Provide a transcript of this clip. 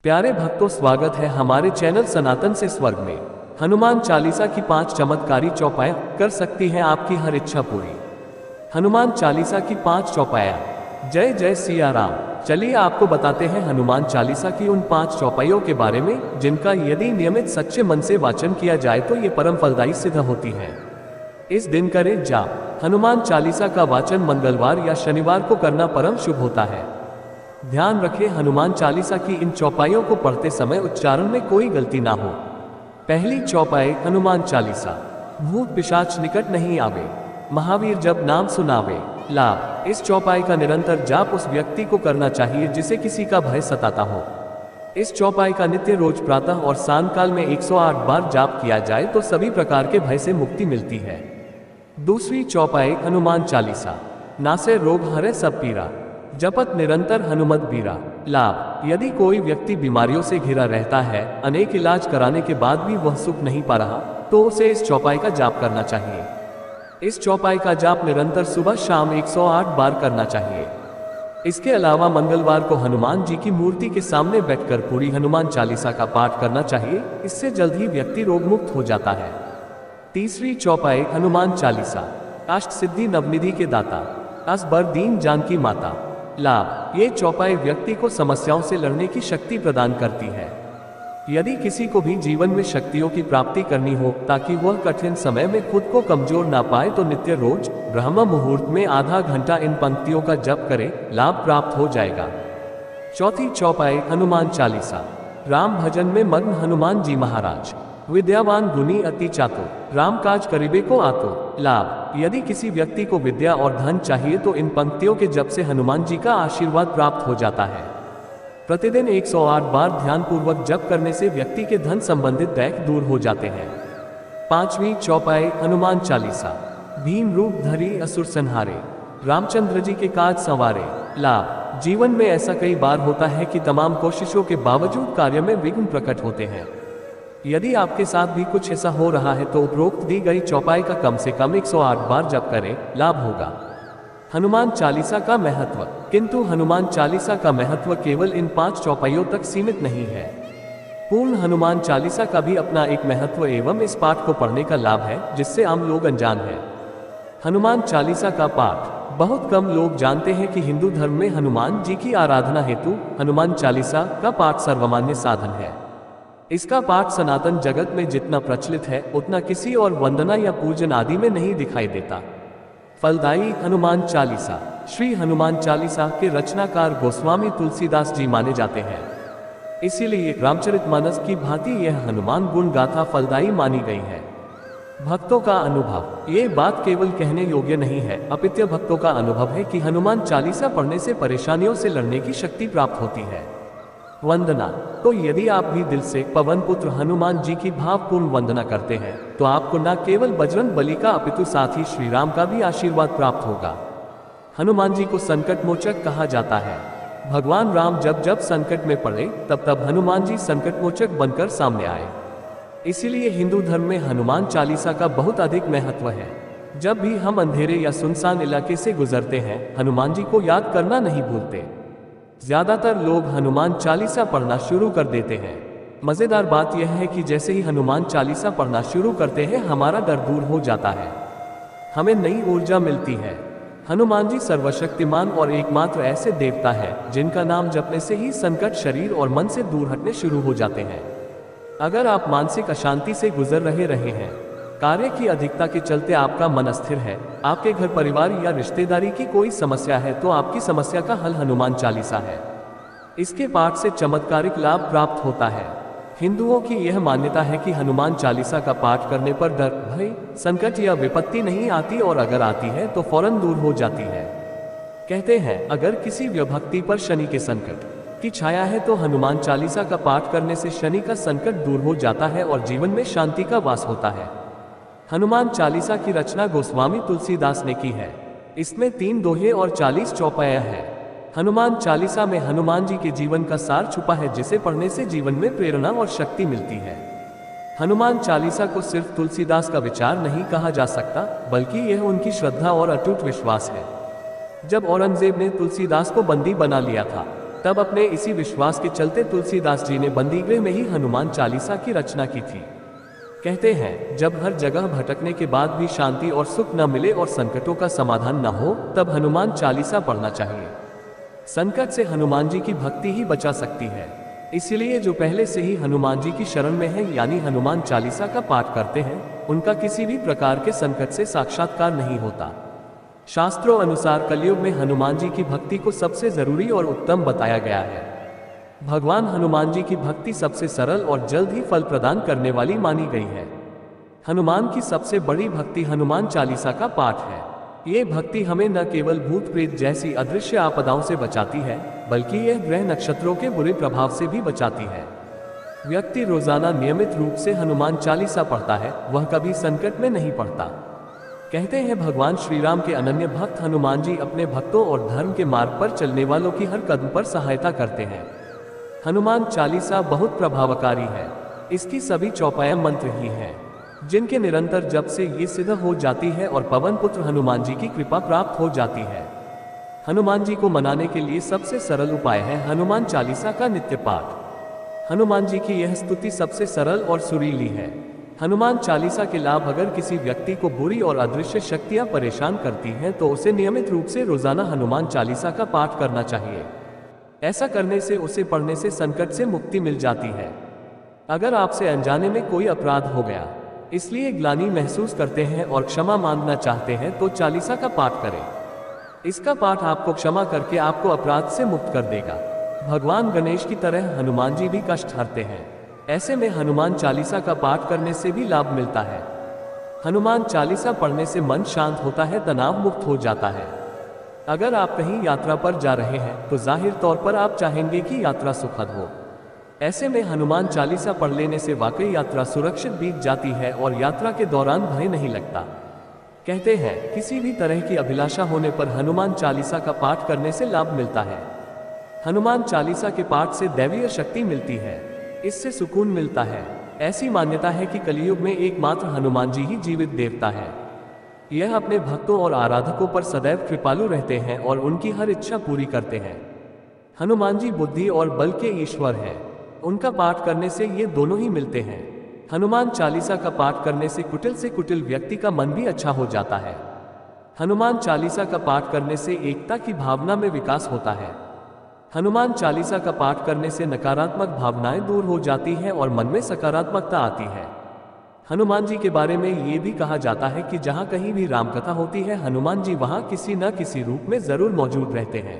प्यारे भक्तों, स्वागत है हमारे चैनल सनातन से स्वर्ग में। हनुमान चालीसा की 5 चमत्कारी चौपाया कर सकती हैं आपकी हर इच्छा पूरी। हनुमान चालीसा की 5 चौपाया। जय जय सिया राम। चलिए आपको बताते हैं हनुमान चालीसा की उन 5 चौपाइयों के बारे में जिनका यदि नियमित सच्चे मन से वाचन किया जाए तो ये परम फलदायी सिद्ध होती है। इस दिन करें जाप। हनुमान चालीसा का वाचन मंगलवार या शनिवार को करना परम शुभ होता है। ध्यान रखें, हनुमान चालीसा की इन चौपाइयों को पढ़ते समय उच्चारण में कोई गलती ना हो। पहली चौपाई हनुमान चालीसा। भूत पिशाच निकट नहीं आवे, महावीर जब नाम सुनावे। लाभ। इस चौपाई का निरंतर जाप उस व्यक्ति को करना चाहिए जिसे किसी का भय सताता हो। इस चौपाई का नित्य रोज प्रातः और सांय काल में 108 बार जाप किया जाए तो सभी प्रकार के भय से मुक्ति मिलती है। दूसरी चौपाई हनुमान चालीसा। नासे रोग हरे सब पीरा, जपत निरंतर हनुमत बीरा। लाभ। यदि कोई व्यक्ति बीमारियों से घिरा रहता है, अनेक इलाज कराने के बाद भी वह सुख नहीं पा रहा, तो उसे इस चौपाई का जाप करना चाहिए। इस चौपाई का जाप निरंतर सुबह शाम 108 बार करना चाहिए। इसके अलावा मंगलवार को हनुमान जी की मूर्ति के सामने बैठकर पूरी हनुमान चालीसा का पाठ करना चाहिए। इससे जल्द ही व्यक्ति रोग मुक्त हो जाता है। तीसरी चौपाई हनुमान चालीसा। अष्ट सिद्धि नवनिधि के दाता, असबर दीन जानकी माता। लाभ। ये चौपाई व्यक्ति को समस्याओं से लड़ने की शक्ति प्रदान करती है। यदि किसी को भी जीवन में शक्तियों की प्राप्ति करनी हो ताकि वह कठिन समय में खुद को कमजोर ना पाए तो नित्य रोज ब्रह्म मुहूर्त में आधा घंटा इन पंक्तियों का जप करें, लाभ प्राप्त हो जाएगा। चौथी चौपाई हनुमान चालीसा। राम भजन में मग्न हनुमान जी महाराज। विद्यावान गुणी अति चातुर, राम काज करीबे को आतो। लाभ। यदि किसी व्यक्ति को विद्या और धन चाहिए तो इन पंक्तियों के जप से हनुमान जी का आशीर्वाद प्राप्त हो जाता है। प्रतिदिन 108 बार ध्यान पूर्वक जप करने से व्यक्ति के धन संबंधित दैक दूर हो जाते हैं। पांचवी चौपाई हनुमान चालीसा। भीम रूप धरी असुर संहारे, रामचंद्र जी के काज संवारे। लाभ। जीवन में ऐसा कई बार होता है कि तमाम कोशिशों के बावजूद कार्य में विघ्न प्रकट होते हैं। यदि आपके साथ भी कुछ ऐसा हो रहा है तो उपरोक्त दी गई चौपाई का कम से कम 108 बार जप करें, लाभ होगा। हनुमान चालीसा का महत्व। किंतु हनुमान चालीसा का महत्व केवल इन 5 चौपाइयों तक सीमित नहीं है। पूर्ण हनुमान चालीसा का भी अपना एक महत्व एवं इस पाठ को पढ़ने का लाभ है जिससे आम लोग अनजान हैं। हनुमान चालीसा का पाठ। बहुत कम लोग जानते हैं कि हिंदू धर्म में हनुमान जी की आराधना हेतु हनुमान चालीसा का पाठ सर्वमान्य साधन है। इसका पाठ सनातन जगत में जितना प्रचलित है उतना किसी और वंदना या पूजन आदि में नहीं दिखाई देता। फलदायी हनुमान चालीसा। श्री हनुमान चालीसा के रचनाकार गोस्वामी तुलसीदास जी माने जाते हैं। इसीलिए रामचरितमानस की भांति यह हनुमान गुण गाथा फलदायी मानी गई है। भक्तों का अनुभव। ये बात केवल कहने योग्य नहीं है, अपित्य भक्तों का अनुभव है कि हनुमान चालीसा पढ़ने से परेशानियों से लड़ने की शक्ति प्राप्त होती है। वंदना। तो यदि आप भी दिल से पवन पुत्र हनुमान जी की भावपूर्ण वंदना करते हैं तो आपको न केवल बजरंग बली का अपितु साथ ही श्री राम का भी आशीर्वाद प्राप्त होगा। हनुमान जी को संकट मोचक कहा जाता है। भगवान राम जब जब संकट में पड़े तब तब हनुमान जी संकट मोचक बनकर सामने आए। इसीलिए हिंदू धर्म में हनुमान चालीसा का बहुत अधिक महत्व है। जब भी हम अंधेरे या सुनसान इलाके से गुजरते हैं, हनुमान जी को याद करना नहीं भूलते। ज्यादातर लोग हनुमान चालीसा पढ़ना शुरू कर देते हैं। मजेदार बात यह है कि जैसे ही हनुमान चालीसा पढ़ना शुरू करते हैं हमारा डर दूर हो जाता है, हमें नई ऊर्जा मिलती है। हनुमान जी सर्वशक्तिमान और एकमात्र ऐसे देवता है जिनका नाम जपने से ही संकट शरीर और मन से दूर हटने शुरू हो जाते हैं। अगर आप मानसिक अशांति से गुजर रहे हैं, कार्य की अधिकता के चलते आपका मन अस्थिर है, आपके घर परिवार या रिश्तेदारी की कोई समस्या है तो आपकी समस्या का हल हनुमान चालीसा है। इसके पाठ से चमत्कारिक लाभ प्राप्त होता है। हिंदुओं की यह मान्यता है कि हनुमान चालीसा का पाठ करने पर डर, भय, संकट या विपत्ति नहीं आती और अगर आती है तो फौरन दूर हो जाती है। कहते हैं अगर किसी व्यक्ति पर शनि के संकट की छाया है तो हनुमान चालीसा का पाठ करने से शनि का संकट दूर हो जाता है और जीवन में शांति का वास होता है। हनुमान चालीसा की रचना गोस्वामी तुलसीदास ने की है। इसमें 3 दोहे और 40 चौपाया है। हनुमान चालीसा में हनुमान जी के जीवन का सार छुपा है जिसे पढ़ने से जीवन में प्रेरणा और शक्ति मिलती है। हनुमान चालीसा को सिर्फ तुलसीदास का विचार नहीं कहा जा सकता, बल्कि यह उनकी श्रद्धा और अटूट विश्वास है। जब औरंगजेब ने तुलसीदास को बंदी बना लिया था तब अपने इसी विश्वास के चलते तुलसीदास जी ने बंदीगृह में ही हनुमान चालीसा की रचना की थी। कहते हैं, जब हर जगह भटकने के बाद भी शांति और सुख न मिले और संकटों का समाधान न हो, तब हनुमान चालीसा पढ़ना चाहिए। संकट से हनुमान जी की भक्ति ही बचा सकती है। इसलिए जो पहले से ही हनुमान जी की शरण में है, यानी हनुमान चालीसा का पाठ करते हैं, उनका किसी भी प्रकार के संकट से साक्षात्कार नहीं होता। शास्त्रों अनुसार कलयुग में हनुमान जी की भक्ति को सबसे जरूरी और उत्तम बताया गया है। भगवान हनुमान जी की भक्ति सबसे सरल और जल्द ही फल प्रदान करने वाली मानी गई है। हनुमान की सबसे बड़ी भक्ति हनुमान चालीसा का पाठ है। ये भक्ति हमें न केवल भूत प्रेत जैसी अदृश्य आपदाओं से बचाती है, बल्कि यह ग्रह नक्षत्रों के बुरे प्रभाव से भी बचाती है। व्यक्ति रोजाना नियमित रूप से हनुमान चालीसा पढ़ता है, वह कभी संकट में नहीं पड़ता। कहते हैं, भगवान श्री राम के अनन्य भक्त हनुमान जी अपने भक्तों और धर्म के मार्ग पर चलने वालों की हर कदम पर सहायता करते हैं। हनुमान चालीसा बहुत प्रभावकारी है। इसकी सभी चौपाया मंत्र ही हैं, जिनके निरंतर जप से ये सिद्ध हो जाती है और पवन पुत्र हनुमान जी की कृपा प्राप्त हो जाती है। हनुमान जी को मनाने के लिए सबसे सरल उपाय है हनुमान चालीसा का नित्य पाठ। हनुमान जी की यह स्तुति सबसे सरल और सुरीली है। हनुमान चालीसा के लाभ, अगर किसी व्यक्ति को बुरी और अदृश्य शक्तियां परेशान करती हैं, तो उसे नियमित रूप से रोजाना हनुमान चालीसा का पाठ करना चाहिए। ऐसा करने से उसे पढ़ने से संकट से मुक्ति मिल जाती है। अगर आपसे अनजाने में कोई अपराध हो गया, इसलिए ग्लानि महसूस करते हैं और क्षमा मांगना चाहते हैं, तो चालीसा का पाठ करें। इसका पाठ आपको क्षमा करके आपको अपराध से मुक्त कर देगा। भगवान गणेश की तरह हनुमान जी भी कष्ट हरते हैं। ऐसे में हनुमान चालीसा का पाठ करने से भी लाभ मिलता है। हनुमान चालीसा पढ़ने से मन शांत होता है, तनाव मुक्त हो जाता है। अगर आप कहीं यात्रा पर जा रहे हैं, तो जाहिर तौर पर आप चाहेंगे कि यात्रा सुखद हो। ऐसे में हनुमान चालीसा पढ़ लेने से वाकई यात्रा सुरक्षित बीत जाती है और यात्रा के दौरान भय नहीं लगता। कहते हैं, किसी भी तरह की अभिलाषा होने पर हनुमान चालीसा का पाठ करने से लाभ मिलता है। हनुमान चालीसा के पाठ से दैवीय शक्ति मिलती है, इससे सुकून मिलता है। ऐसी मान्यता है कि कलियुग में एकमात्र हनुमान जी ही जीवित देवता है। यह अपने भक्तों और आराधकों पर सदैव कृपालु रहते हैं और उनकी हर इच्छा पूरी करते हैं। हनुमान जी बुद्धि और बल के ईश्वर हैं। उनका पाठ करने से ये दोनों ही मिलते हैं। हनुमान चालीसा का पाठ करने से कुटिल व्यक्ति का मन भी अच्छा हो जाता है। हनुमान चालीसा का पाठ करने से एकता की भावना में विकास होता है। हनुमान चालीसा का पाठ करने से नकारात्मक भावनाएं दूर हो जाती हैं और मन में सकारात्मकता आती है। हनुमान जी के बारे में ये भी कहा जाता है कि जहां कहीं भी रामकथा होती है, हनुमान जी वहां किसी न किसी रूप में जरूर मौजूद रहते हैं।